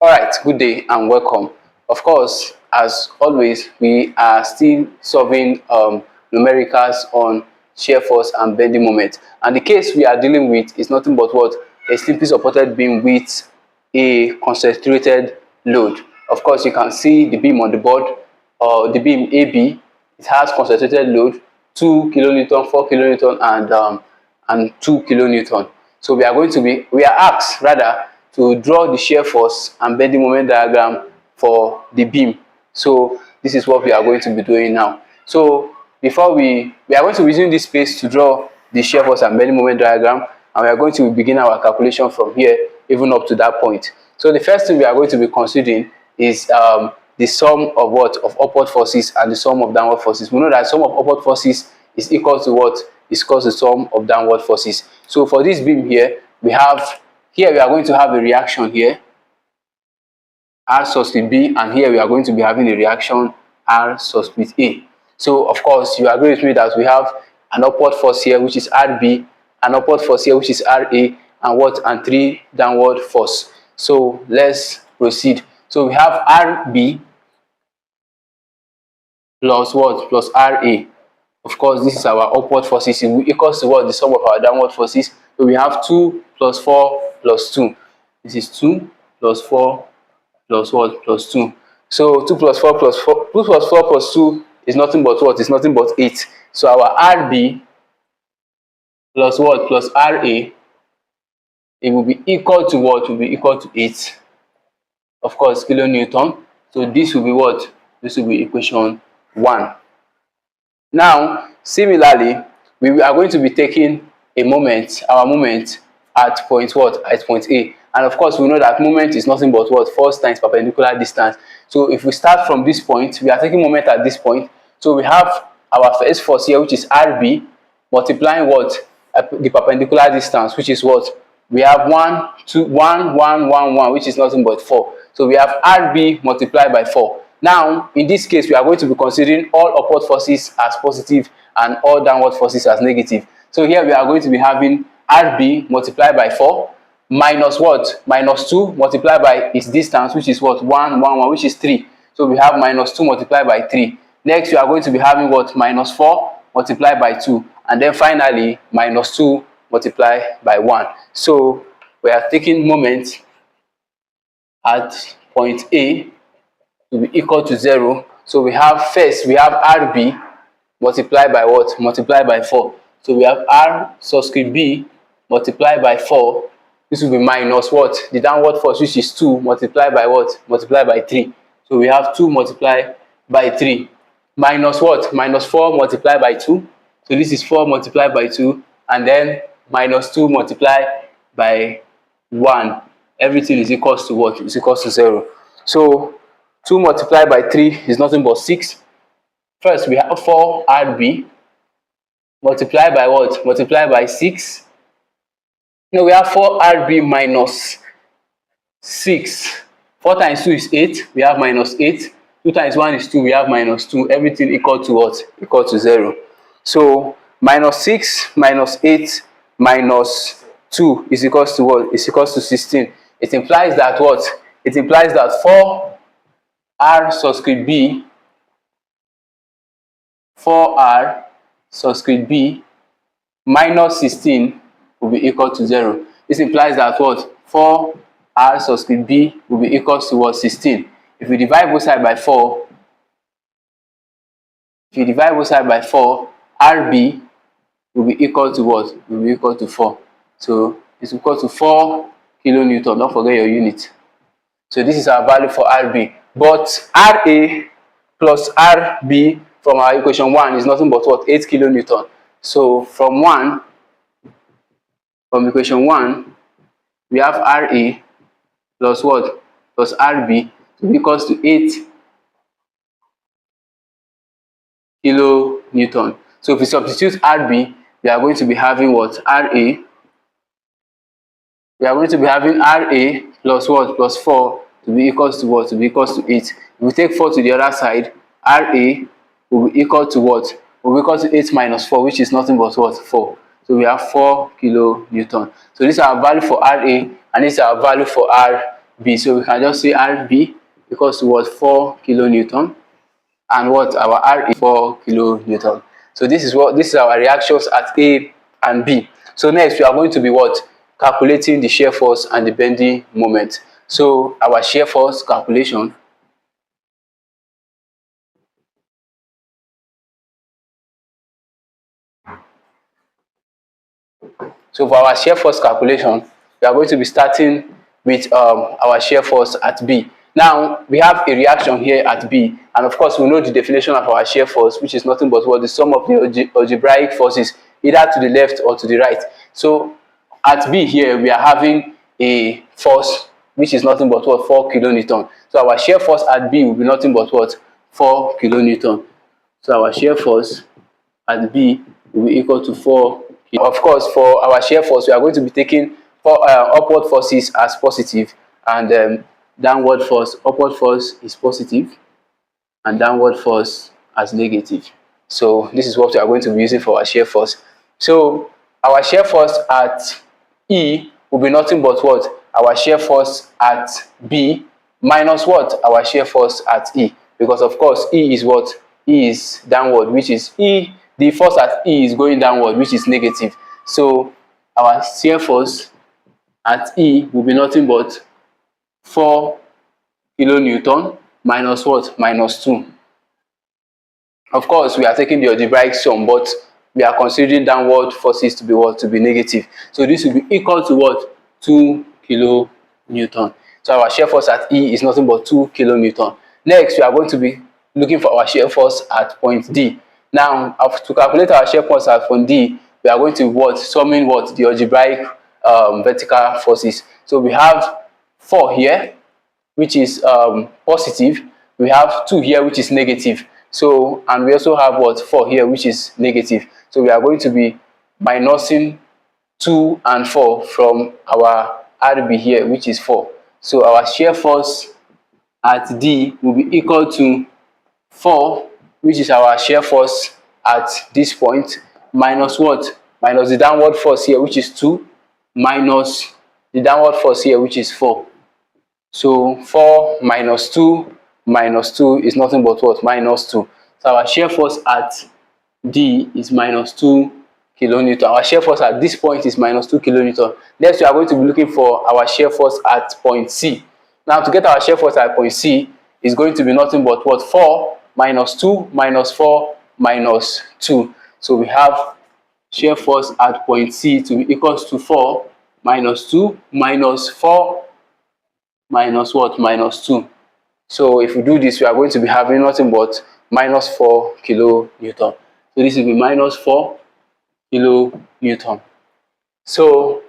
Alright, good day and welcome. Of course, as always, we are still solving numericals on shear force and bending moment. And the case we are dealing with is nothing but what? A simply supported beam with a concentrated load. Of course, you can see the beam on the board, the beam AB. It has concentrated load 2 kilonewton, 4 kilonewton, and 2 kilonewton. So we are asked rather to draw the shear force and bending moment diagram for the beam. So this is what we are going to be doing now. So before we are going to resume this space to draw the shear force and bending moment diagram, and we are going to begin our calculation from here even up to that point. So the first thing we are going to be considering is the sum of what? Of upward forces and the sum of downward forces. We know that sum of upward forces is equal to what? Is equal to the sum of downward forces. So for this beam here, we are going to have a reaction here, R subscript B, and here we are going to be having a reaction R subscript A. So of course, you agree with me that we have an upward force here, which is RB, an upward force here, which is RA, and 3 downward force. So let's proceed. So we have RB plus what? Plus RA. Of course, this is our upward forces. It equals to what? The sum of our downward forces. So we have 2 plus 4 plus 2. This is 2 plus 4 plus what? Plus 2. So 2 plus 4 plus 4, 2 plus 4 plus 2 is nothing but what? It's nothing but 8. So our RB plus what? Plus RA, it will be equal to what? Will be equal to 8. Of course, kilonewton. So this will be what? This will be equation 1. Now, similarly, we are going to be taking our moment at point what? At point A. And of course, we know that moment is nothing but what? Force times perpendicular distance. So if we start from this point, we are taking moment at this point. So we have our first force here, which is RB, multiplying what? The perpendicular distance, which is what? We have 1, 2, 1, 1, 1, 1, which is nothing but 4. So we have RB multiplied by 4. Now, in this case, we are going to be considering all upward forces as positive and all downward forces as negative. So here we are going to be having RB multiplied by 4 minus what? Minus 2 multiplied by its distance, which is what? 1, 1, 1, which is 3. So we have minus 2 multiplied by 3. Next, we are going to be having what? Minus 4 multiplied by 2. And then finally, minus 2 multiplied by 1. So we are taking moment at point A to be equal to 0. So we have RB multiplied by what? Multiplied by 4. So we have R subscript B multiplied by 4. This will be minus what? The downward force, which is 2 multiplied by what? Multiplied by 3. So we have 2 multiplied by 3. Minus what? Minus 4 multiplied by 2. So this is 4 multiplied by 2. And then minus 2 multiplied by 1. Everything is equals to what? Is equals to 0. So 2 multiplied by 3 is nothing but 6. First, we have 4 RB multiplied by what? Multiplied by 6. No, we have 4 RB minus 6. 4 times 2 is 8. We have minus 8. 2 times 1 is 2. We have minus 2. Everything equal to what? Equal to 0. So minus 6 minus 8 minus 2 is equals to what? Is equals to 16. It implies that what? It implies that 4 R subscript B, 4R subscript B minus 16 will be equal to 0. This implies that what? 4R subscript B will be equal to what? 16. If we divide both sides by 4, RB will be equal to what? Will be equal to 4. So it's equal to 4 kilonewton. Don't forget your unit. So this is our value for RB. But RA plus RB from our equation 1 is nothing but what? 8 kilonewton. So from equation 1, we have RA plus what? Plus RB equals to 8 kilonewton. So if we substitute RB, we are going to be having what? RA. We are going to be having RA plus what? Plus 4 to be equals to what? To be equals to 8. If we take 4 to the other side, RA will be equal to what? Will be equal to 8 minus 4, which is nothing but what? 4. So we have 4 kilonewton. So this is our value for RA and this is our value for B. So we can just say RB equals to what? 4 kilonewton, and what? Our R is 4 kilonewton. So this is our reactions at A and B. So next we are going to be what? Calculating the shear force and the bending moment. So our shear force calculation. So for our shear force calculation, we are going to be starting with our shear force at B. Now we have a reaction here at B, and of course we know the definition of our shear force, which is nothing but what? The sum of the algebraic forces either to the left or to the right. So at B here we are having a force which is nothing but what? 4 kilonewton. So our shear force at B will be nothing but what? 4 kilonewton. So our shear force at B will be equal to 4. Of course, for our shear force, we are going to be taking upward forces as positive, and downward force. Upward force is positive and downward force as negative. So this is what we are going to be using for our shear force. So our shear force at E will be nothing but what? Our shear force at B minus what? Our shear force at E. Because of course E is what? E is downward, which is E. The force at E is going downward, which is negative. So our shear force at E will be nothing but 4 kilonewton minus what? Minus 2. Of course, we are taking the algebraic sum, but we are considering downward forces to be what? To be negative. So this will be equal to what? 2 kilonewton. So our shear force at E is nothing but 2 kilonewton. Next, we are going to be looking for our shear force at point D. Now, to calculate our shear force at point D, we are going to what? Summing what? The algebraic vertical forces. So we have 4 here, which is positive. We have 2 here, which is negative. So, and we also have what? 4 here, which is negative. So we are going to be minusing 2 and 4 from our RB here, which is 4. So our shear force at D will be equal to 4, which is our shear force at this point, minus what? Minus the downward force here, which is 2, minus the downward force here, which is 4. So 4 minus 2 is nothing but what? Minus 2. So our shear force at D is minus 2 kilonewton. Our shear force at this point is minus 2 kilonewton. Next, we are going to be looking for our shear force at point C. Now, to get our shear force at point C is going to be nothing but what? 4 minus 2 minus 4 minus 2. So we have shear force at point C to be equals to 4 minus 2 minus 4 minus what? Minus 2. So if we do this, we are going to be having nothing but minus 4 kilonewton. So this will be minus 4 kilonewton. So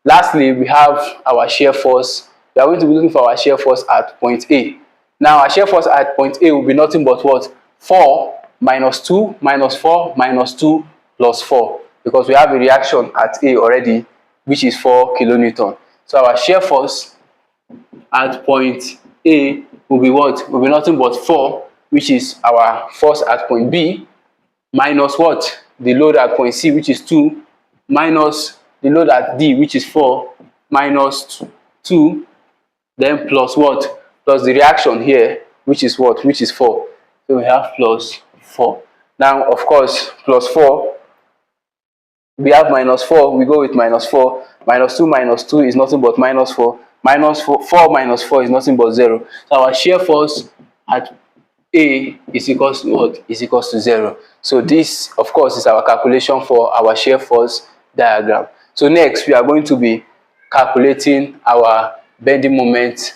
lastly, we have our shear force. We are going to be looking for our shear force at point A. Now our shear force at point A will be nothing but what? 4 minus 2 minus 4 minus 2 plus 4, because we have a reaction at A already, which is 4 kilonewton. So our shear force at point A will be what? Will be nothing but 4, which is our force at point B, minus what? The load at point C, which is 2, minus the load at D, which is 4, minus 2, then plus what? Plus the reaction here, which is what? Which is 4. So we have plus 4. Now, of course, plus 4, we have minus 4, we go with minus 4. Minus 2 is nothing but minus 4. Minus 4 minus 4 is nothing but 0. So our shear force at A is equals to what? Is equals to 0. So this, of course, is our calculation for our shear force diagram. So next, we are going to be calculating our bending moment,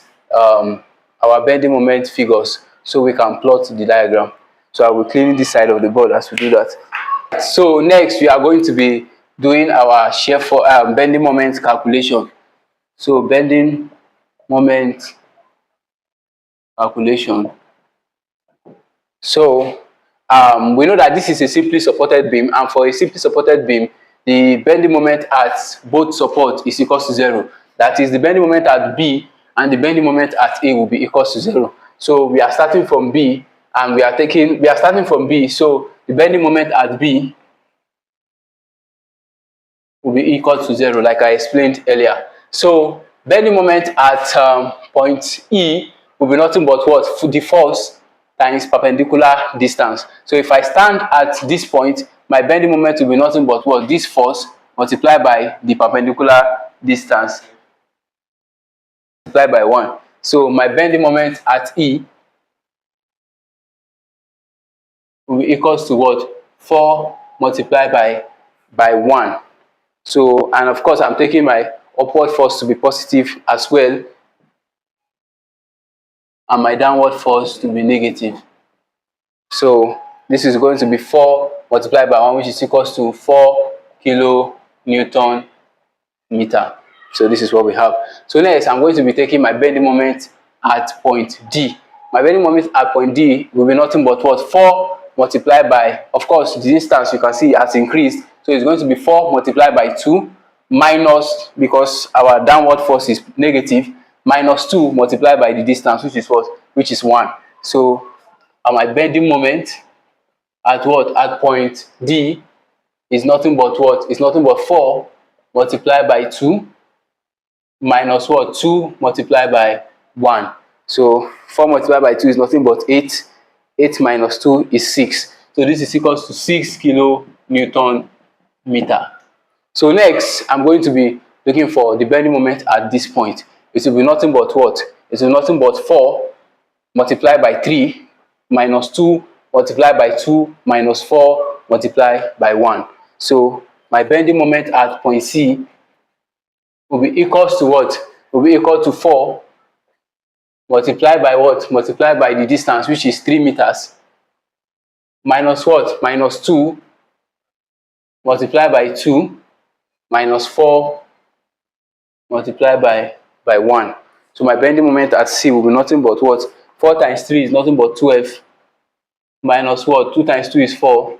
figures, so we can plot the diagram. So I will clean this side of the board as we do that. So next, we are going to be doing our shear for bending moment calculation. So bending moment calculation. So we know that this is a simply supported beam, and for a simply supported beam, the bending moment at both support is equal to 0. That is, the bending moment at B and the bending moment at A will be equal to 0. So we are starting from B, and we are starting from B. So the bending moment at B will be equal to 0, like I explained earlier. So bending moment at point E will be nothing but what? The force times perpendicular distance. So if I stand at this point, my bending moment will be nothing but what? This force multiplied by the perpendicular distance multiplied by 1. So my bending moment at E will be equals to what? 4 multiplied by 1. So, and of course, I'm taking my upward force to be positive as well, and my downward force to be negative. So this is going to be 4 multiplied by 1, which is equals to 4 kilonewton meter. So this is what we have. So next, I'm going to be taking my bending moment at point D. My bending moment at point D will be nothing but what? 4 multiplied by, of course, the distance you can see has increased. So it's going to be 4 multiplied by 2 minus, because our downward force is negative, minus 2 multiplied by the distance, which is what? Which is 1. So my bending moment at what? At point D is nothing but what? It's nothing but 4 multiplied by 2 minus what? 2 multiplied by 1. So 4 multiplied by 2 is nothing but 8. 8 minus 2 is 6. So this is equals to 6 kilonewton meter. So next, I'm going to be looking for the bending moment at this point. It will be nothing but what? It will be nothing but 4 multiplied by 3 minus 2 multiplied by 2 minus 4 multiplied by 1. So my bending moment at point C will be equals to what? Will be equal to 4 multiplied by what? Multiplied by the distance, which is 3 meters, minus what? Minus 2 multiplied by 2 minus 4 multiplied by 1. So my bending moment at C will be nothing but what? 4 times 3 is nothing but 12 minus what? 2 times 2 is 4.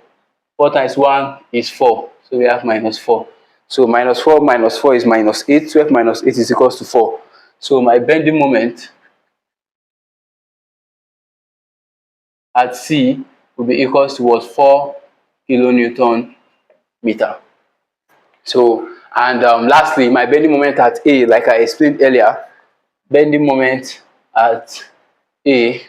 4 times 1 is 4. So we have minus 4. So minus 4 minus 4 is minus 8. 12 minus 8 is equals to 4. So my bending moment at C will be equals to what? 4 kilonewton meter. So, and lastly, my bending moment at A, like I explained earlier, bending moment at A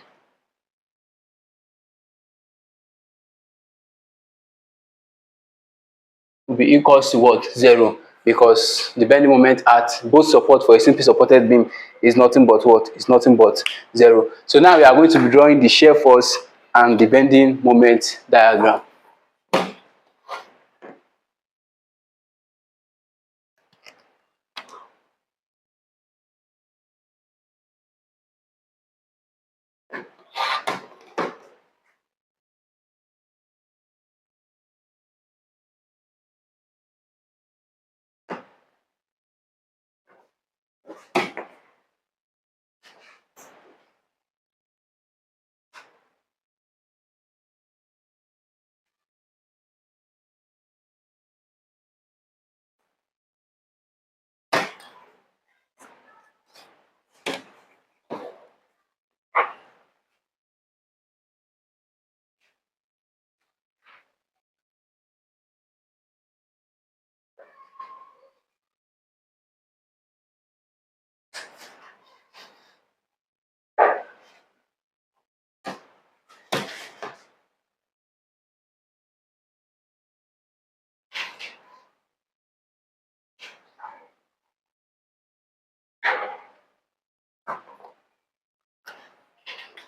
will be equals to what? 0, because the bending moment at both support for a simply supported beam is nothing but what? It's nothing but 0. So now we are going to be drawing the shear force and the bending moment diagram.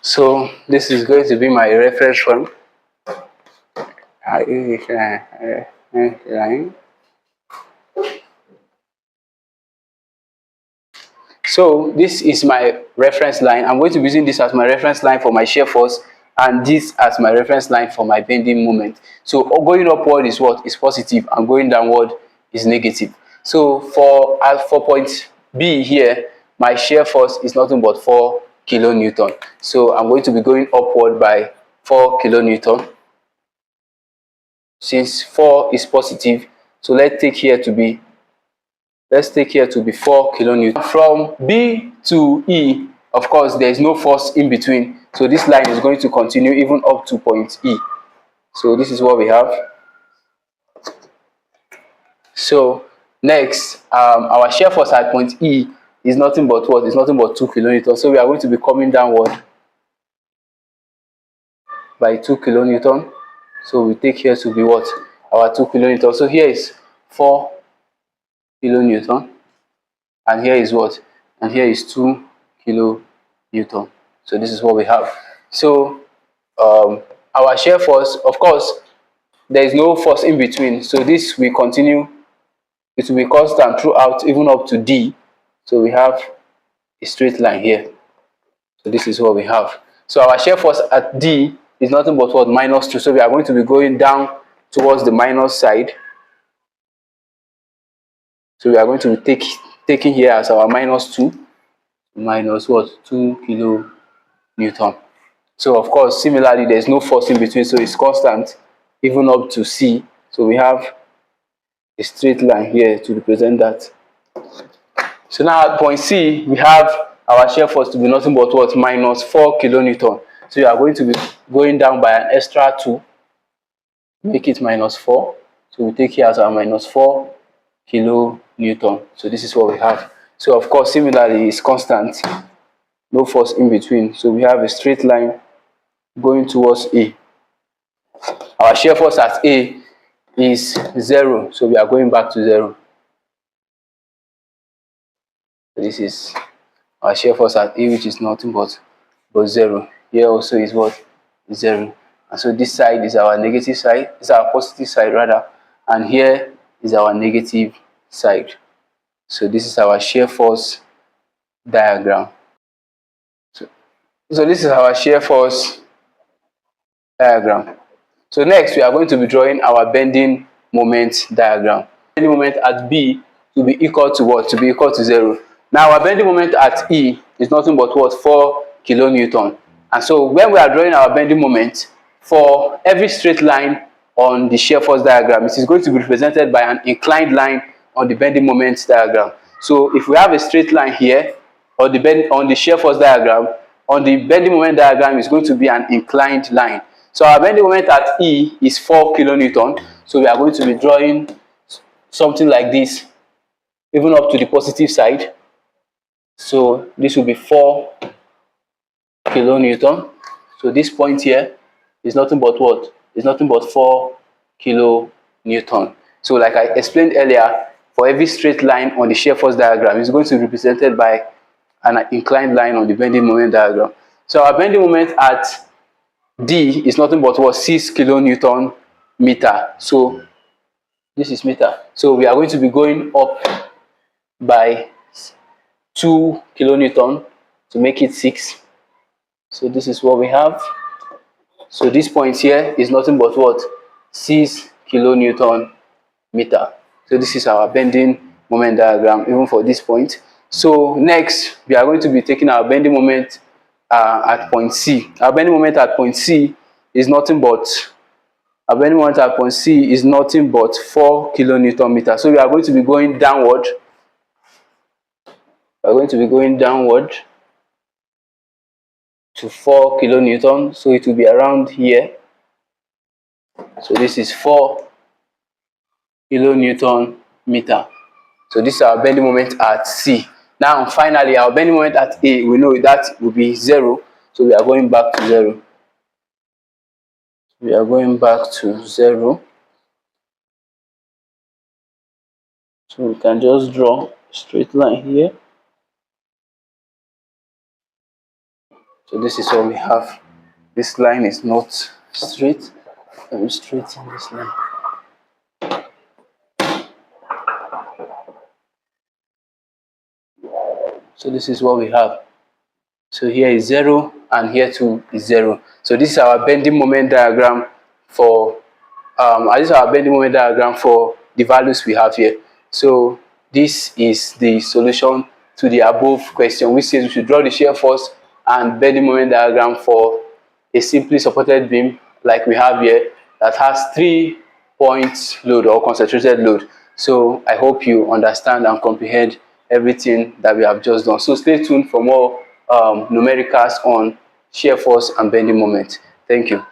So this is going to be my reference one. So this is my reference line. I'm going to be using this as my reference line for my shear force, and this as my reference line for my bending moment. So going upward is what? Is positive, and going downward is negative. So for point B here, my shear force is nothing but 4 kilonewton. So I'm going to be going upward by 4 kilonewton. Since 4 is positive, so let's take here to be 4 kilonewton. From B to E, of course, there is no force in between, so this line is going to continue even up to point E. So this is what we have. So next, our shear force at point E is nothing but what? It's nothing but 2 kilonewtons. So we are going to be coming downward by 2 kilonewton. So we take here to be what? Our 2 kilonewton. So here is 4 kilonewton, and here is what? And here is 2 kilonewton. So this is what we have. So our shear force, of course, there is no force in between. So this will continue. It will be constant throughout, even up to D. So we have a straight line here. So this is what we have. So our shear force at D is nothing but what? -2. So we are going to be going down towards the minus side. So we are going to be taking here as our -2, minus what? 2 kilonewton. So of course, similarly, there is no force in between, so it's constant even up to C. So we have a straight line here to represent that. So now at point C, we have our shear force to be nothing but what? -4 kilonewton. So you are going to be going down by an extra 2, make it -4. So we take here as our -4 kilonewton. So this is what we have. So of course, similarly, it's constant, no force in between. So we have a straight line going towards A. Our shear force at A is 0. So we are going back to 0. So this is our shear force at A, which is nothing but 0. Here also is what? 0. And so this side is our negative side. This is our positive side rather. And here is our negative side. So this is our shear force diagram. So this is our shear force diagram. So next we are going to be drawing our bending moment diagram. Bending moment at B will be equal to what? To be equal to 0. Now our bending moment at E is nothing but what? 4 kilonewton. And so when we are drawing our bending moment, for every straight line on the shear force diagram, it is going to be represented by an inclined line on the bending moment diagram. So if we have a straight line here on the shear force diagram, on the bending moment diagram is going to be an inclined line. So our bending moment at E is 4 kilonewton. So we are going to be drawing something like this, even up to the positive side. So this will be 4 kilonewton. So this point here is nothing but what? It's nothing but 4 kilonewton. So like I explained earlier, for every straight line on the shear force diagram, it's going to be represented by an inclined line on the bending moment diagram. So our bending moment at D is nothing but what? 6 kilonewton meter. So this is meter. So we are going to be going up by 2 kilonewton to make it 6. So this is what we have. So this point here is nothing but what? 6 kilonewton meter. So this is our bending moment diagram even for this point. So next we are going to be taking our bending moment at point C. Our bending moment at point C is nothing but 4 kilonewton meter. So we are going to be going downward. We are going to be going downward to 4 kilonewton. So it will be around here. So this is 4 kilonewton meter. So this is our bending moment at C. Now finally our bending moment at A, we know that will be 0. So we are going back to 0. We are going back to 0. So we can just draw a straight line here. So this is what we have. This line is not straight. Let me straighten this line. So this is what we have. So here is 0 and here too is 0. So this is our bending moment diagram for the values we have here. So this is the solution to the above question, which says we should draw the shear force and bending moment diagram for a simply supported beam like we have here that has 3 points load or concentrated load. So I hope you understand and comprehend everything that we have just done. So stay tuned for more numericals on shear force and bending moment. Thank you.